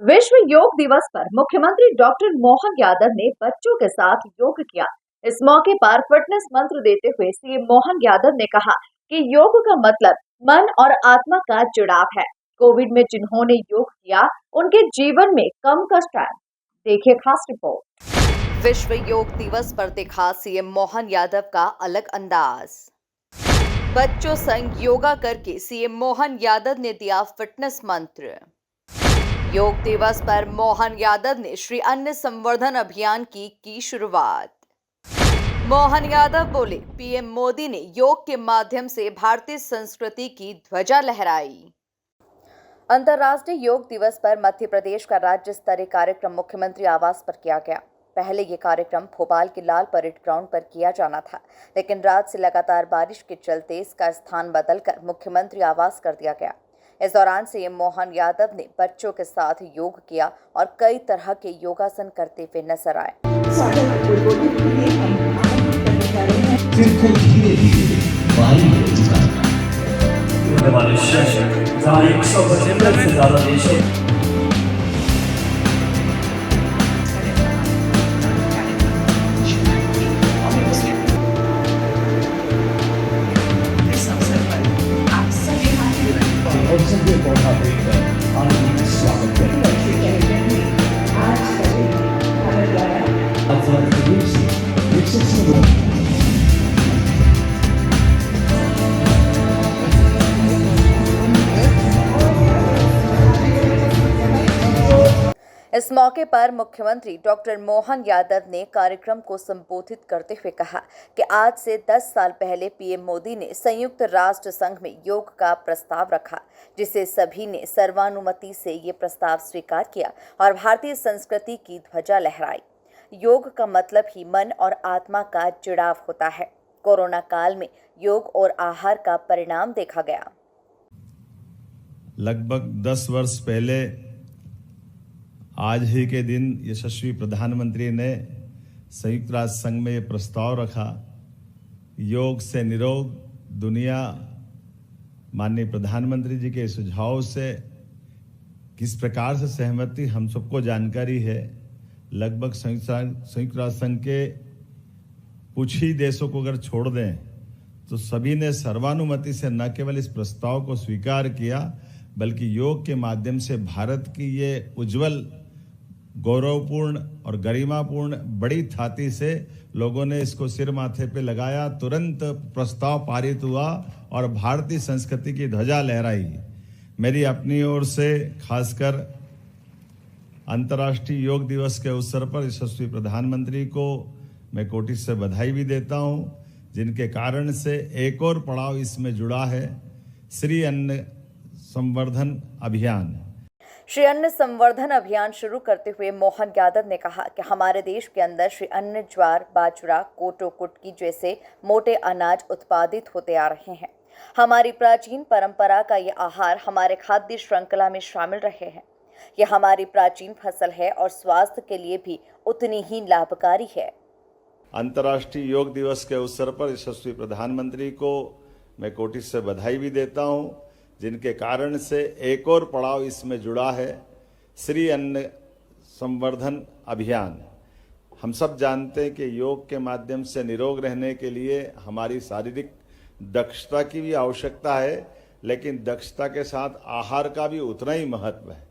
विश्व योग दिवस पर मुख्यमंत्री डॉक्टर मोहन यादव ने बच्चों के साथ योग किया। इस मौके पर फिटनेस मंत्र देते हुए सीएम मोहन यादव ने कहा कि योग का मतलब मन और आत्मा का जुड़ाव है। कोविड में जिन्होंने योग किया, उनके जीवन में कम कष्ट आया। देखिए खास रिपोर्ट। विश्व योग दिवस पर दिखा सीएम मोहन यादव का अलग अंदाज। बच्चों संग योगा करके सीएम मोहन यादव ने दिया फिटनेस मंत्र। योग दिवस पर मोहन यादव ने श्री अन्न संवर्धन अभियान की शुरुआत। मोहन यादव बोले, पीएम मोदी ने योग के माध्यम से भारतीय संस्कृति की ध्वजा लहराई। अंतर्राष्ट्रीय योग दिवस पर मध्य प्रदेश का राज्य स्तरीय कार्यक्रम मुख्यमंत्री आवास पर किया गया। पहले ये कार्यक्रम भोपाल के लाल परेड ग्राउंड पर किया जाना था, लेकिन रात से लगातार बारिश के चलते इसका स्थान बदलकर मुख्यमंत्री आवास कर दिया गया। इस दौरान सीएम मोहन यादव ने बच्चों के साथ योग किया और कई तरह के योगासन करते हुए नजर आए। जहाँ 175 से ज्यादा देशों स्वागत इस मौके पर मुख्यमंत्री डॉक्टर मोहन यादव ने कार्यक्रम को संबोधित करते हुए कहा कि आज से 10 साल पहले पीएम मोदी ने संयुक्त राष्ट्र संघ में योग का प्रस्ताव रखा, जिसे सभी ने सर्वानुमति से ये प्रस्ताव स्वीकार किया और भारतीय संस्कृति की ध्वजा लहराई। योग का मतलब ही मन और आत्मा का जुड़ाव होता है। कोरोना काल में योग और आहार का परिणाम देखा गया। लगभग 10 वर्ष पहले आज ही के दिन यशस्वी प्रधानमंत्री ने संयुक्त राष्ट्र संघ में ये प्रस्ताव रखा, योग से निरोग दुनिया। माननीय प्रधानमंत्री जी के सुझाव से किस प्रकार से सहमति हम सबको जानकारी है। लगभग संयुक्त राष्ट्र संघ के कुछ ही देशों को अगर छोड़ दें तो सभी ने सर्वानुमति से न केवल इस प्रस्ताव को स्वीकार किया, बल्कि योग के माध्यम से भारत की ये उज्जवल, गौरवपूर्ण और गरिमापूर्ण बड़ी थाती से लोगों ने इसको सिर माथे पे लगाया। तुरंत प्रस्ताव पारित हुआ और भारतीय संस्कृति की ध्वजा लहराई। मेरी अपनी ओर से खासकर अंतर्राष्ट्रीय योग दिवस के अवसर पर यशस्वी प्रधानमंत्री को मैं कोटि से बधाई भी देता हूं, जिनके कारण से एक और पड़ाव इसमें जुड़ा है, श्री अन्न संवर्धन अभियान। श्री अन्न संवर्धन अभियान शुरू करते हुए मोहन यादव ने कहा कि हमारे देश के अंदर श्री अन्न, ज्वार, बाजरा, कोटो, कुटकी जैसे मोटे अनाज उत्पादित होते आ रहे हैं। हमारी प्राचीन परंपरा का ये आहार हमारे खाद्य श्रृंखला में शामिल रहे हैं। यह हमारी प्राचीन फसल है और स्वास्थ्य के लिए भी उतनी ही लाभकारी है। अंतर्राष्ट्रीय योग दिवस के अवसर पर यशस्वी प्रधानमंत्री को मैं कोटि से बधाई भी देता हूं, जिनके कारण से एक और पड़ाव इसमें जुड़ा है, श्री अन्न संवर्धन अभियान। हम सब जानते हैं कि योग के माध्यम से निरोग रहने के लिए हमारी शारीरिक दक्षता की भी आवश्यकता है, लेकिन दक्षता के साथ आहार का भी उतना ही महत्व है।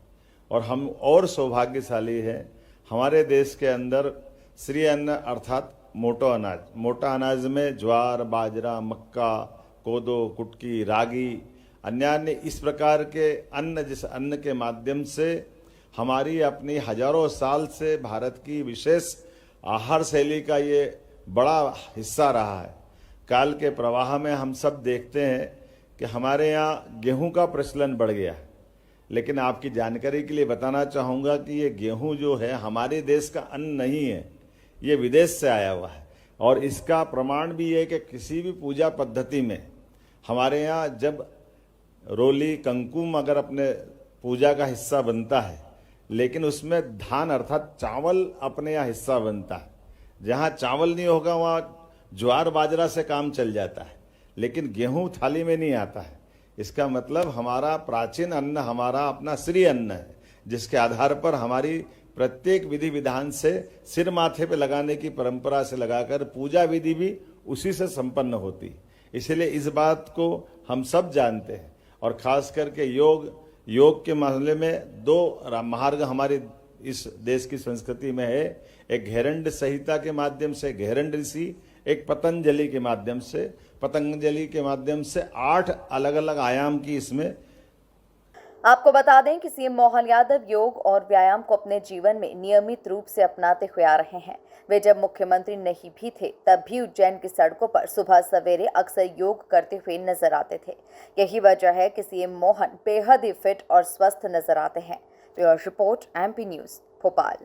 और हम और सौभाग्यशाली हैं, हमारे देश के अंदर श्री अन्न अर्थात मोटा अनाज में ज्वार, बाजरा, मक्का, कोदो, कुटकी, रागी, अन्य इस प्रकार के अन्न, जिस अन्न के माध्यम से हमारी अपनी हजारों साल से भारत की विशेष आहार शैली का ये बड़ा हिस्सा रहा है। काल के प्रवाह में हम सब देखते हैं कि हमारे यहाँ गेहूं का प्रचलन बढ़ गया है, लेकिन आपकी जानकारी के लिए बताना चाहूँगा कि ये गेहूं जो है हमारे देश का अन्न नहीं है, ये विदेश से आया हुआ है। और इसका प्रमाण भी है कि किसी भी पूजा पद्धति में हमारे यहाँ जब रोली, कंकुम अगर अपने पूजा का हिस्सा बनता है, लेकिन उसमें धान अर्थात चावल अपने यहाँ हिस्सा बनता है। जहाँ चावल नहीं होगा वहाँ ज्वार बाजरा से काम चल जाता है, लेकिन गेहूं थाली में नहीं आता है। इसका मतलब हमारा प्राचीन अन्न हमारा अपना श्री अन्न है, जिसके आधार पर हमारी प्रत्येक विधि विधान से सिर माथे पे लगाने की परंपरा से लगाकर पूजा विधि भी उसी से संपन्न होती। इसलिए इस बात को हम सब जानते हैं और खास करके योग के मामले में दो मार्ग हमारे इस देश की संस्कृति में है। एक घेरंड संहिता के माध्यम से घेरंड ऋषि, एक पतंजलि के माध्यम से। पतंजलि के माध्यम से 8 अलग अलग आयाम की इसमें। आपको बता दें कि सीएम मोहन यादव योग और व्यायाम को अपने जीवन में नियमित रूप से अपनाते हुए आ रहे हैं। वे जब मुख्यमंत्री नहीं भी थे तब भी उज्जैन की सड़कों पर सुबह सवेरे अक्सर योग करते हुए नजर आते थे। यही वजह है कि सीएम मोहन बेहद ही फिट और स्वस्थ नजर आते हैं। Bureau report, MP news, Bhopal.